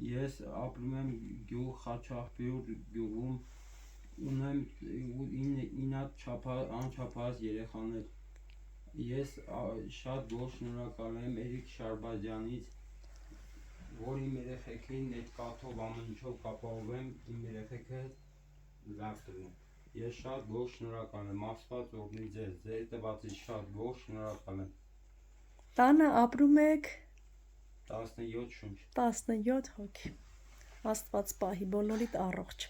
Ես ապրում եմ գյուղ Խաչաղբյուր գյուղում, ունեմ 9 անչափահաս երեխաներ։ Ես շատ ողջ շնորհակալ եմ Էրիկ Շարբազյանից, որ իմ երեխեքին այդ կաթով ամեն ինչով կապահովեմ, իմ երեխեքը լավ տվեն։ Ես շատ ողջ շնորհակալ եմ, Աստված օգնի ձեզ, ձեր տվածից շատ ողջ շնորհակալ եմ։ Տանը ապրում եք 17 շունչ։ 17 հոգի։ Աստված պահի բոլորիդ առողջ։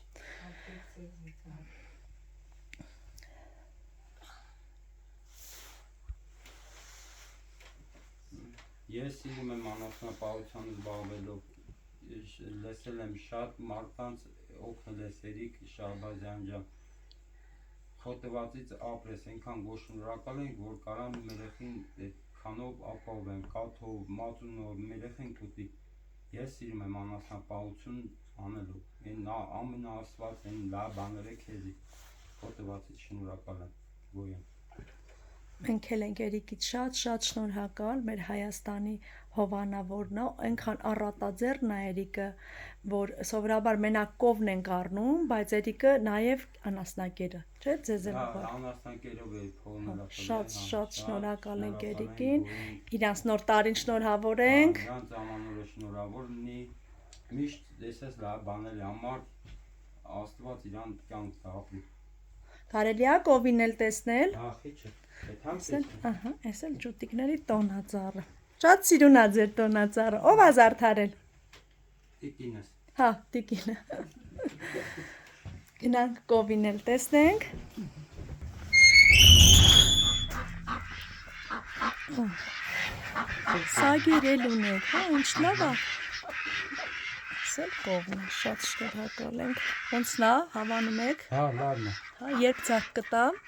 Ես սիրում եմ անասնապահությամբ զբաղվելով, լսել եմ շատ մարդկանց օգնել ես Էրիկ Շարբազյան ջան, քո տվածից ապրես, այնքան ողջ շնորհակալ ենք, որ կարամ իմ երեխին քանով ապահովեմ, կաթով, մածունով, իմ երեխեն կուտի։ Ես սիրում եմ անասնապահություն անելու, այն ամենաաստված, այն լավ բաները քեզի, քո տվածից շնորհակալ եմ, գոյ եմ։ Մենք էլ ենք Էրիկից շատ շնորհակալ, մեր Հայաստանի հովանավորն է, այնքան առատաձեռն է Էրիկը, որ սովորաբար մենակ կովն ենք առնում, բայց Էրիկը նաև անասնակերը, չէ՞, ձեզ էլ անասնակերով է փողնելա։ Շատ շնորհակալ ենք Էրիկին, իրանց նոր տարին շնորհավորենք։ Իրանց ամանորը շնորհավոր լինի, միշտ դեսես լավ բաների համար, Աստված իրան կյանք ապրի։ Կարելի է կովին էլ տեսնել։ Ախիչը, Այս էլ ջուտիկների տոնածառը։ Շատ սիրուն է ձեր տոնածառը, ով է զարդարել։ Տիկինս։ Հա, տիկինը։ Գնանք կովին էլ տեսնենք։ Սագեր էլ ունեք, հա, ինչ լավ է։ Սել կովն է, շատ շնորհակալ ենք։ Ոնց նա, հավանում եք։ Հա, լավն է։ Հա, երբ ձախ կտամ։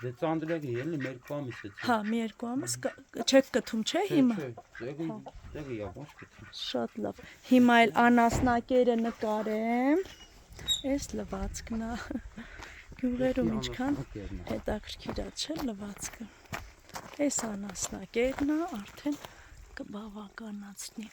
Դե ծանդրեգի ելնի մեր կամիս է։ Հա, մեր կամիս չեք կթում, չէ՞ հիմա։ Դեգի յա ոնց կթում։ Շատ լավ։ Հիմա էլ անասնակերը նկարեմ։ Էս լվացքն է։ Գյուղերում ինչքան հետաքրքիր է, չէ՞ լվացքը։ Էս անասնակերն է, արդեն կբավականացնի։